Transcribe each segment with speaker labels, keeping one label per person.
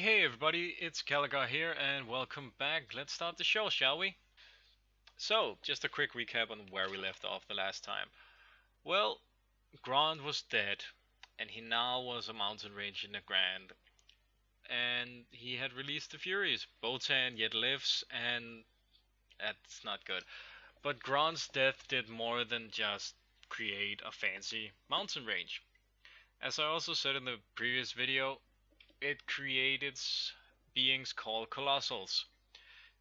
Speaker 1: Hey everybody, it's Kalaghar here and welcome back. Let's start the show, shall we? So, just a quick recap on where we left off the last time. Well, Grond was dead, and he now was a mountain range in the Grand, and he had released the Furies. Botaan yet lives, and that's not good. But Grond's death did more than just create a fancy mountain range. As I also said in the previous video, it created beings called Colossals.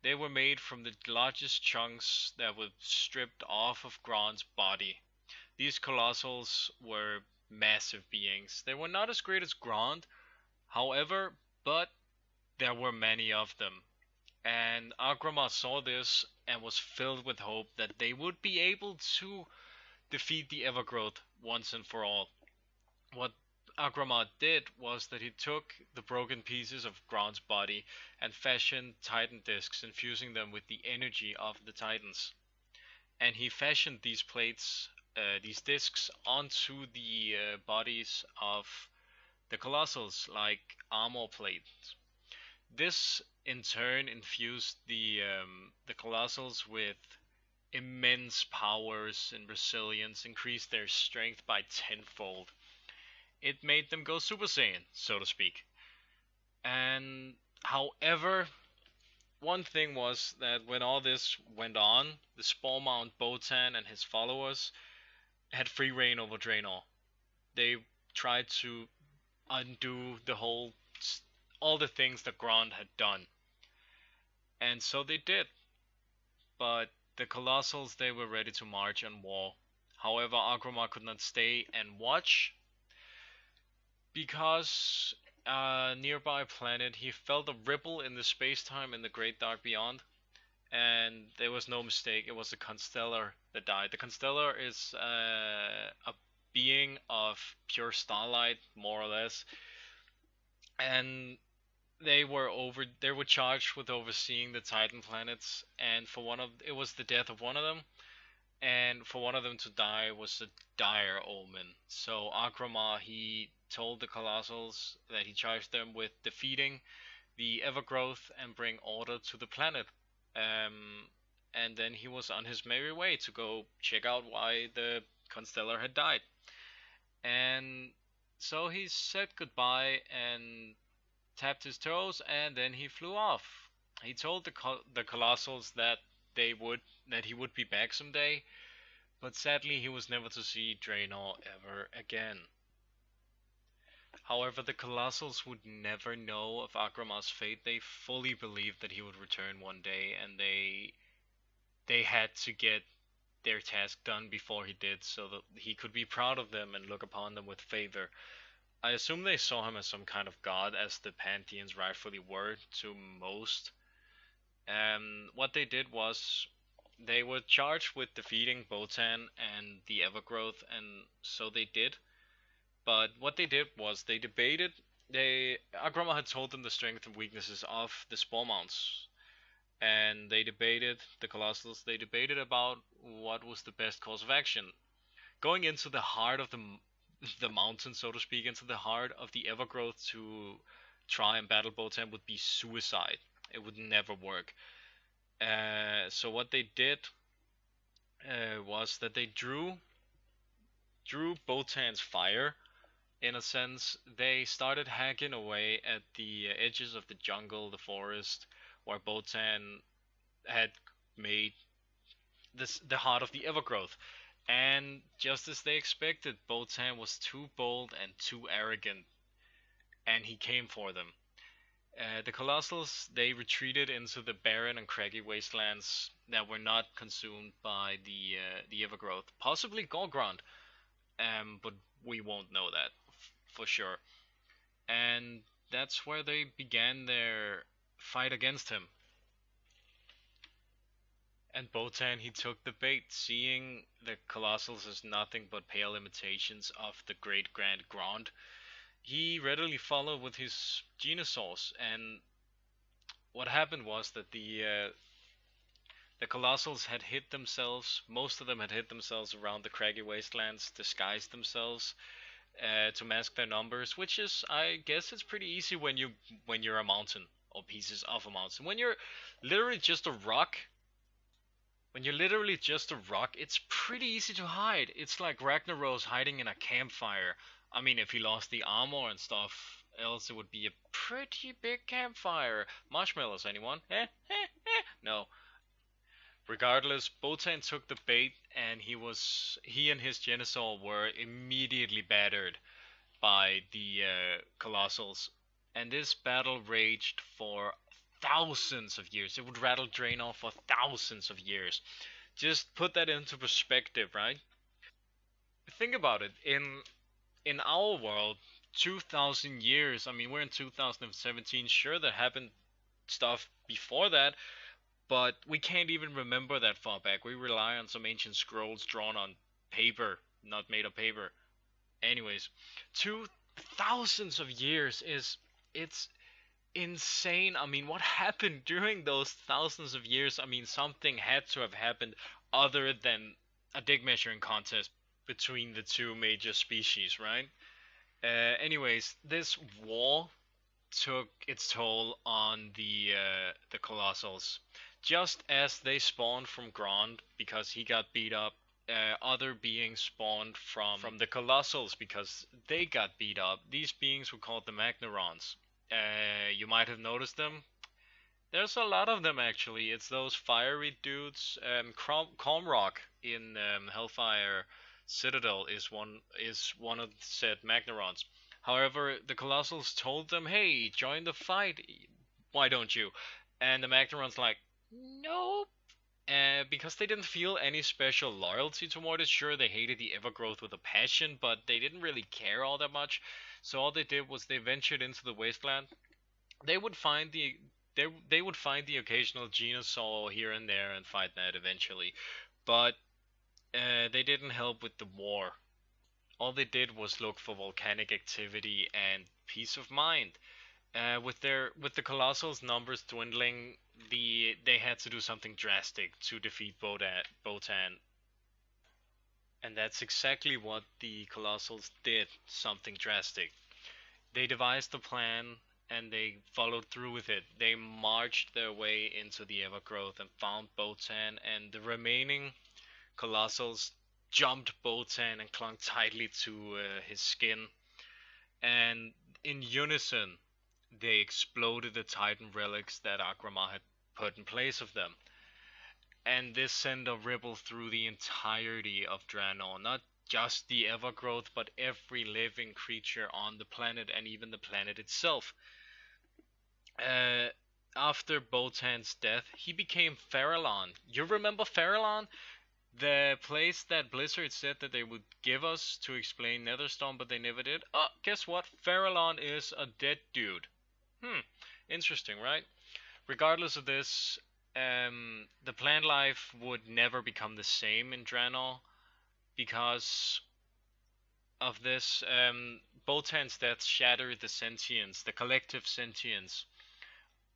Speaker 1: They were made from the largest chunks that were stripped off of Grond's body. These Colossals were massive beings. They were not as great as Grond, however, but there were many of them. And Agrama saw this and was filled with hope that they would be able to defeat the Evergrowth once and for all. What Agrama did was that he took the broken pieces of Grond's body and fashioned Titan discs, infusing them with the energy of the Titans. And he fashioned these plates, these discs, onto the bodies of the Colossals, like armor plates. This, in turn, infused the Colossals with immense powers and resilience, increased their strength by tenfold. It made them go Super Saiyan, so to speak. And however, one thing was that when all this went on, the Spore Mount Botaan and his followers had free reign over Draenor. They tried to undo all the things that Grond had done. And so they did. But the Colossals, they were ready to march on war. However, Agrama could not stay and watch because nearby planet he felt a ripple in the space-time in the Great Dark Beyond, and there was no mistake, it was the Constellar that died. The Constellar is a being of pure starlight, more or less, and they were charged with overseeing the Titan planets, and it was the death of one of them, and for one of them to die was a dire omen. So Akrama, he told the Colossals that he charged them with defeating the Evergrowth and bring order to the planet. And then he was on his merry way to go check out why the Constellar had died. And so he said goodbye and tapped his toes, and then he flew off. He told the Colossals that that he would be back someday, but sadly he was never to see Draenor ever again. However, the Colossals would never know of Agrama's fate. They fully believed that he would return one day, and they had to get their task done before he did, so that he could be proud of them and look upon them with favor. I assume they saw him as some kind of god, as the Pantheons rightfully were to most. What they did was they were charged with defeating Botaan and the Evergrowth, and so they did. But what they did was they debated. Agrama had told them the strengths and weaknesses of the Spore Mounts, and they debated the Colossals. They debated about what was the best course of action. Going into the heart of the mountain, so to speak, into the heart of the Evergrowth to try and battle Botan would be suicide. It would never work. So what they did was that they drew Botan's fire. In a sense, they started hacking away at the edges of the jungle, the forest, where Botan had made the heart of the Evergrowth. And just as they expected, Botan was too bold and too arrogant, and he came for them. The Colossals, they retreated into the barren and craggy wastelands that were not consumed by the Evergrowth, possibly Grond, but we won't know that for sure. And that's where they began their fight against him. And Botan, he took the bait, seeing the Colossals as nothing but pale imitations of the great Grand Grond. He readily followed with his Genosaurs, and what happened was that the Colossals had hid themselves, most of them had hid themselves around the craggy wastelands, disguised themselves, to mask their numbers, which is, I guess, it's pretty easy when you're a mountain or pieces of a mountain. When you're literally just a rock, it's pretty easy to hide. It's like Ragnaros hiding in a campfire. I mean, if he lost the armor and stuff, else it would be a pretty big campfire. Marshmallows, anyone? No. Regardless, Botan took the bait, and he and his Genesaur were immediately battered by the Colossals, and this battle raged for thousands of years. It would rattle Draenor for thousands of years. Just put that into perspective, right? Think about it. In our world, 2,000 years. I mean, we're in 2017. Sure, there happened stuff before that, but we can't even remember that far back. We rely on some ancient scrolls drawn on paper, not made of paper. Anyways, two thousands of years is it's insane. I mean, what happened during those thousands of years? I mean, something had to have happened other than a dig measuring contest between the two major species, right? Anyways, this war took its toll on the Colossals. Just as they spawned from Grond because he got beat up, other beings spawned from the Colossals because they got beat up. These beings were called the Magnerons. You might have noticed them. There's a lot of them actually. It's those fiery dudes. Comrock in Hellfire Citadel is one of said Magnerons. However, the Colossals told them, "Hey, join the fight. Why don't you?" And the Magnerons like, "Nope." Because they didn't feel any special loyalty toward it. Sure, they hated the Evergrowth with a passion, but they didn't really care all that much. So all they did was they ventured into the wasteland. They would find the they would find the occasional Genosaur here and there and fight that eventually, but they didn't help with the war. All they did was look for volcanic activity and peace of mind. With the Colossals' numbers dwindling, they had to do something drastic to defeat Botan, and that's exactly what the Colossals did. Something drastic. They devised a plan and they followed through with it. They marched their way into the Evergrowth and found Botan, and the remaining Colossals jumped Botan and clung tightly to his skin. And in unison, they exploded the Titan relics that Agrama had put in place of them. And this sent a ripple through the entirety of Draenor, not just the Evergrowth, but every living creature on the planet and even the planet itself. After Botan's death, he became Farallon. You remember Farallon? The place that Blizzard said that they would give us to explain Netherstorm, but they never did. Oh, guess what? Farallon is a dead dude. Interesting, right? Regardless of this, the plant life would never become the same in Draenor because of this. Botan's death shattered the sentience, the collective sentience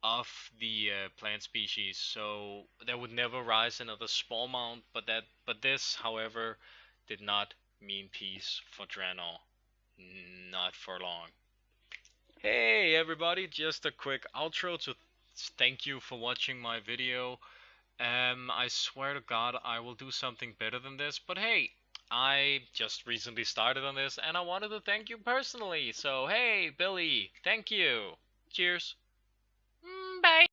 Speaker 1: of the plant species, so there would never rise another spore mount. But this, however, did not mean peace for Draenor, not for long. Hey everybody, just a quick outro to thank you for watching my video. I swear to God I will do something better than this, but hey, I just recently started on this and I wanted to thank you personally, so hey Billy, thank you. Cheers.